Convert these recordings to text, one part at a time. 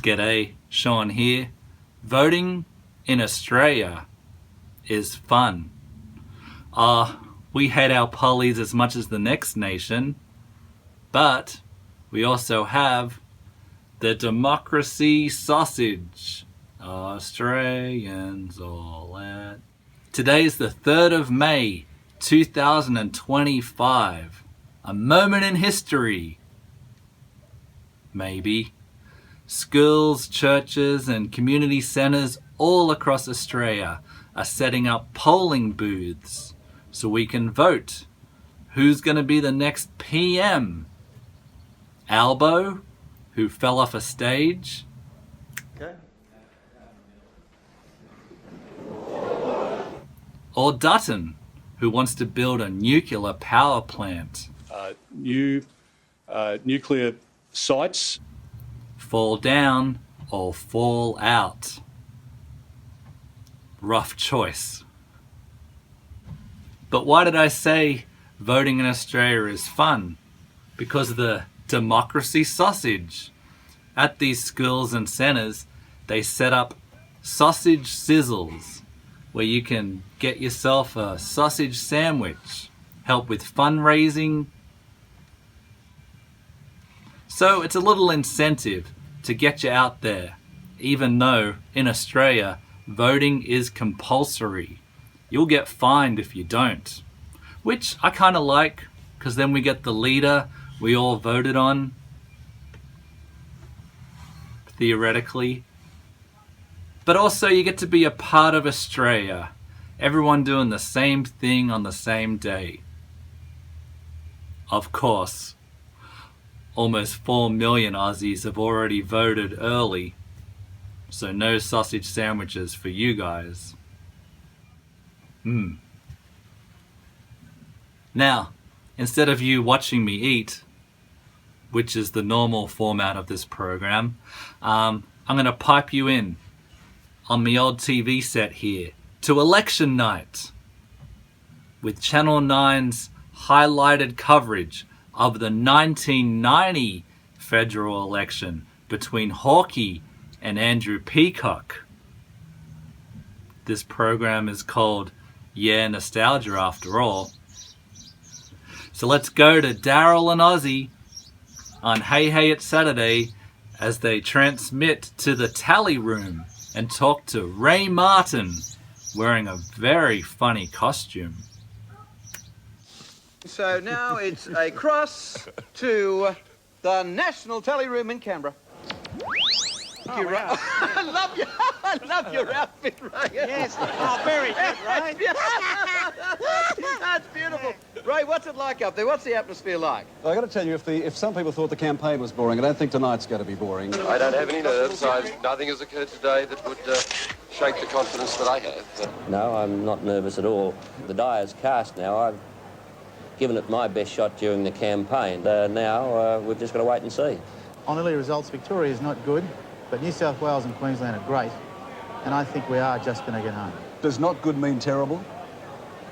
G'day, Sean here. Voting in Australia is fun. We hate our pollies as much as the next nation, but we also have the democracy sausage. Australians all at. Today is the 3rd of May, 2025. A moment in history. Maybe. Schools, churches and community centres all across Australia are setting up polling booths so we can vote. Who's going to be the next PM? Albo, who fell off a stage? Okay. Or Dutton, who wants to build a nuclear power plant? New nuclear sites. Fall down or fall out? Rough choice. But why did I say voting in Australia is fun? Because of the democracy sausage. At these schools and centres, they set up sausage sizzles, where you can get yourself a sausage sandwich, help with fundraising. So it's a little incentive to get you out there, even though in Australia, voting is compulsory. You'll get fined if you don't, which I kind of like, because then we get the leader we all voted on, theoretically. But also you get to be a part of Australia, everyone doing the same thing on the same day. Of course, almost 4 million Aussies have already voted early, so no sausage sandwiches for you guys. Now, instead of you watching me eat, which is the normal format of this program, I'm going to pipe you in on my old TV set here to election night with Channel 9's highlighted coverage of the 1990 federal election between Hawke and Andrew Peacock. This program is called Yeah, Nostalgia after all. So let's go to Daryl and Ozzy on Hey Hey It's Saturday as they transmit to the tally room and talk to Ray Martin wearing a very funny costume. So now it's across to the National Tally Room in Canberra. Oh, wow. I love your outfit, Ray. Yes. Oh, very good, Ray. That's beautiful. Ray, what's it like up there? What's the atmosphere like? I've got to tell you, if some people thought the campaign was boring, I don't think tonight's going to be boring. I don't have any nerves. Nothing has occurred today that would shake the confidence that I have. No, I'm not nervous at all. The die is cast now. I've given it my best shot during the campaign. Now we've just got to wait and see. On early results, Victoria is not good, but New South Wales and Queensland are great, and I think we are just going to get home. Does not good mean terrible?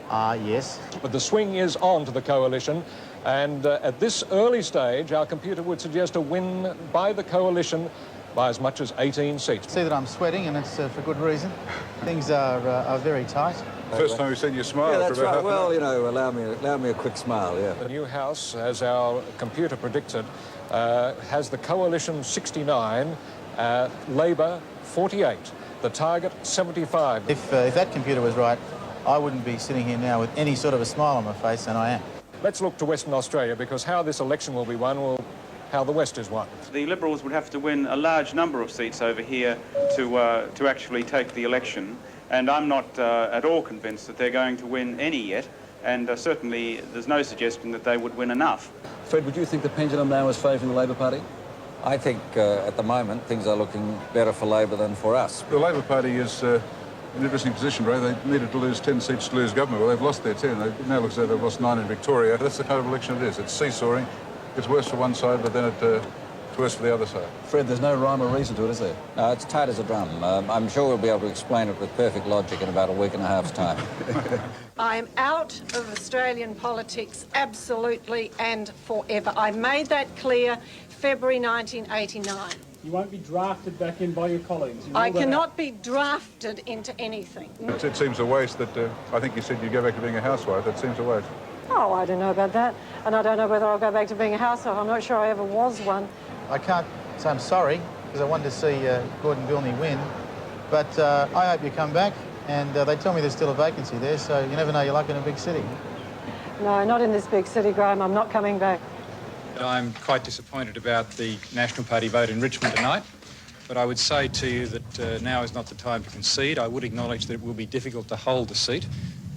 Yes. But the swing is on to the coalition, and at this early stage, our computer would suggest a win by the coalition by as much as 18 seats. See that I'm sweating, and it's for good reason. Things are very tight. First time we've seen you smile. Yeah, that's for about right. Well, you know, allow me a quick smile, yeah. The new House, as our computer predicted, has the coalition 69, Labor 48, the target 75. If that computer was right, I wouldn't be sitting here now with any sort of a smile on my face, and I am. Let's look to Western Australia, because how this election will be won will how the West is won. The Liberals would have to win a large number of seats over here to actually take the election, and I'm not at all convinced that they're going to win any yet, and certainly there's no suggestion that they would win enough. Fred, would you think the pendulum now is favouring the Labor Party? I think at the moment things are looking better for Labor than for us. The Labor Party is in an interesting position, Ray. They needed to lose 10 seats to lose government. Well, they've lost their 10. It now looks like they've lost 9 in Victoria. That's the kind of election it is. It's seesawing. It's worse for one side, but then it's worse for the other side. Fred, there's no rhyme or reason to it, is there? No, it's tight as a drum. I'm sure we'll be able to explain it with perfect logic in about a week and a half's time. I'm out of Australian politics, absolutely and forever. I made that clear February 1989. You won't be drafted back in by your colleagues. I cannot be drafted into anything. It seems a waste that, I think you said you go back to being a housewife. That seems a waste. Oh, I don't know about that. And I don't know whether I'll go back to being a housewife. I'm not sure I ever was one. I can't say I'm sorry, because I wanted to see Gordon Bilney win. But I hope you come back, and they tell me there's still a vacancy there, so you never know your luck in a big city. No, not in this big city, Graham. I'm not coming back. I'm quite disappointed about the National Party vote in Richmond tonight, but I would say to you that now is not the time to concede. I would acknowledge that it will be difficult to hold the seat,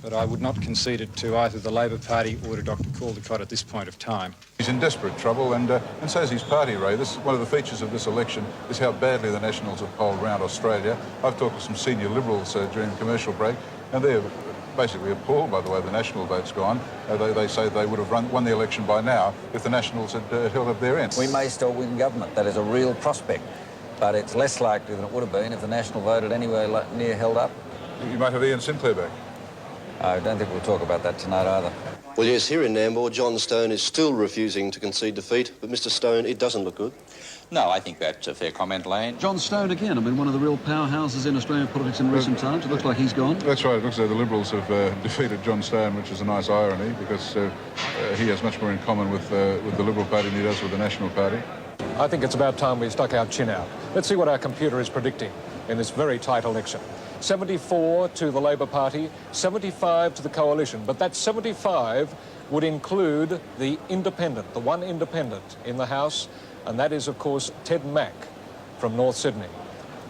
but I would not concede it to either the Labor Party or to Dr Caldecott at this point of time. He's in desperate trouble, and so is his party, Ray. One of the features of this election is how badly the Nationals have polled around Australia. I've talked to some senior Liberals during the commercial break, and they're basically appalled by the way the National vote's gone. They say they would have won the election by now if the Nationals had held up their ends. We may still win government. That is a real prospect. But it's less likely than it would have been if the National vote had anywhere near held up. You might have Ian Sinclair back. I don't think we'll talk about that tonight either. Well, yes, here in Nambour, John Stone is still refusing to concede defeat. But, Mr Stone, it doesn't look good. No, I think that's a fair comment, Lane. John Stone again. I mean, one of the real powerhouses in Australian politics in recent times. It looks like he's gone. That's right. It looks like the Liberals have defeated John Stone, which is a nice irony, because he has much more in common with the Liberal Party than he does with the National Party. I think it's about time we stuck our chin out. Let's see what our computer is predicting in this very tight election. 74 to the Labor Party, 75 to the Coalition. But that 75 would include the independent, the one independent in the House, and that is, of course, Ted Mack from North Sydney.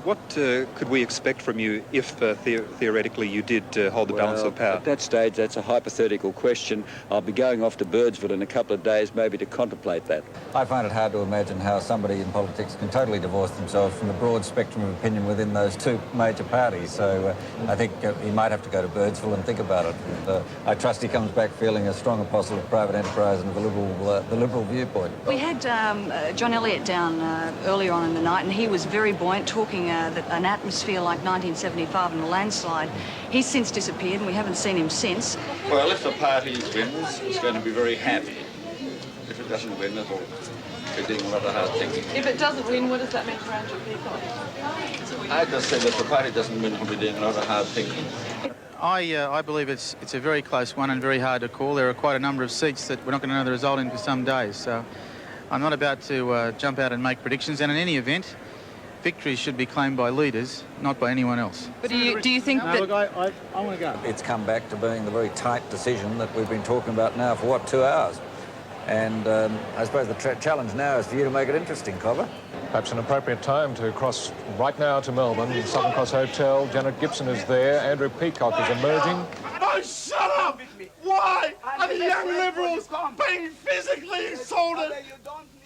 What could we expect from you if theoretically you did hold the balance of power? At that stage, that's a hypothetical question. I'll be going off to Birdsville in a couple of days, maybe to contemplate that. I find it hard to imagine how somebody in politics can totally divorce themselves from the broad spectrum of opinion within those two major parties. So I think he might have to go to Birdsville and think about it. And, I trust he comes back feeling a strong apostle of private enterprise and the liberal viewpoint. We had John Elliott down earlier on in the night, and he was very buoyant, talking that an atmosphere like 1975 and a landslide. He's since disappeared, and we haven't seen him since. Well, if the party wins, it's going to be very happy. If it doesn't win, it'll be doing a lot of hard thinking. If it doesn't win, what does that mean for Andrew Peacock? I just say that if the party doesn't win, it'll be doing a lot of hard thinking. I believe it's a very close one and very hard to call. There are quite a number of seats that we're not going to know the result in for some days. So I'm not about to jump out and make predictions. And in any event, victory should be claimed by leaders, not by anyone else. But do you think that... Look, I want to go. It's come back to being the very tight decision that we've been talking about now for, 2 hours? And I suppose the challenge now is for you to make it interesting, Cobber. Perhaps an appropriate time to cross right now to Melbourne, Southern Cross Hotel. Janet Gibson is there. Andrew Peacock is emerging. Oh, shut up! Why are the young Liberals being physically assaulted?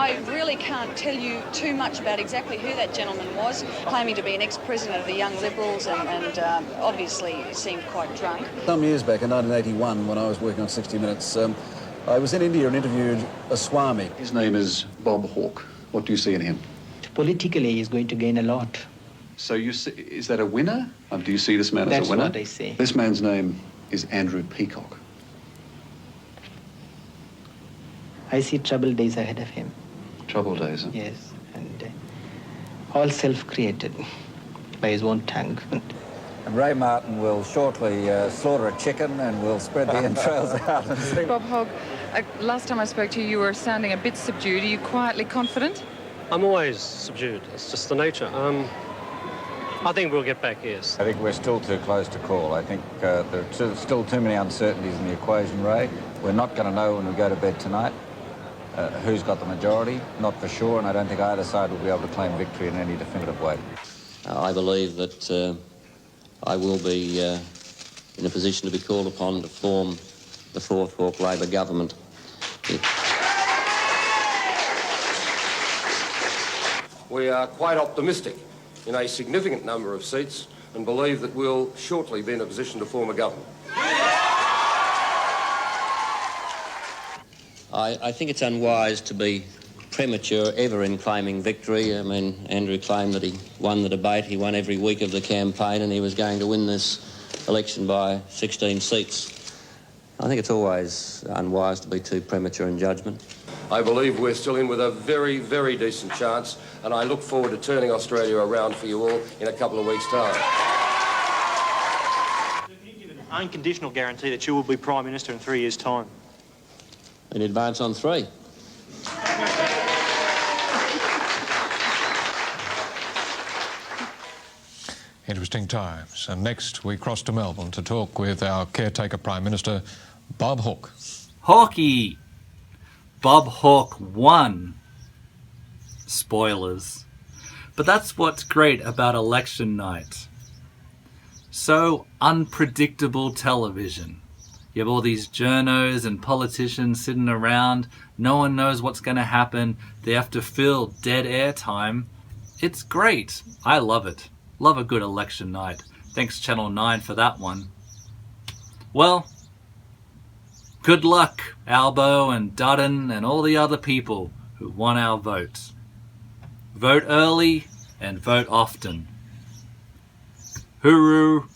I really can't tell you too much about exactly who that gentleman was, claiming to be an ex-president of the Young Liberals and obviously seemed quite drunk. Some years back, in 1981, when I was working on 60 Minutes, I was in India and interviewed a Swami. His name is Bob Hawke. What do you see in him? Politically, he's going to gain a lot. So you see, is that a winner? Do you see this man as a winner? That's what I see. This man's name is Andrew Peacock. I see troubled days ahead of him. Troubled days, huh? Yes, and all self-created by his own tongue. And Ray Martin will shortly slaughter a chicken and we'll spread the entrails out. And see. Bob Hogg, last time I spoke to you, you were sounding a bit subdued. Are you quietly confident? I'm always subdued. It's just the nature. I think we'll get back, yes. I think we're still too close to call. I think there are still too many uncertainties in the equation, Ray. We're not going to know when we go to bed tonight who's got the majority, not for sure, and I don't think either side will be able to claim victory in any definitive way. I believe that I will be in a position to be called upon to form the Fourth Hawke Labor government. We are quite optimistic in a significant number of seats and believe that we'll shortly be in a position to form a government. I think it's unwise to be premature ever in claiming victory. I mean, Andrew claimed that he won the debate, he won every week of the campaign, and he was going to win this election by 16 seats. I think it's always unwise to be too premature in judgment. I believe we're still in with a very, very decent chance, and I look forward to turning Australia around for you all in a couple of weeks' time. Unconditional guarantee that you will be Prime Minister in 3 years' time? In advance on 3. Interesting times. And next we cross to Melbourne to talk with our caretaker Prime Minister, Bob Hawke. Hawke! Bob Hawke won. Spoilers. But that's what's great about election night. So unpredictable television. You have all these journos and politicians sitting around. No one knows what's going to happen. They have to fill dead air time. It's great. I love it. Love a good election night. Thanks Channel 9 for that one. Well, good luck, Albo and Dutton and all the other people who won our vote. Vote early and vote often. Hooroo!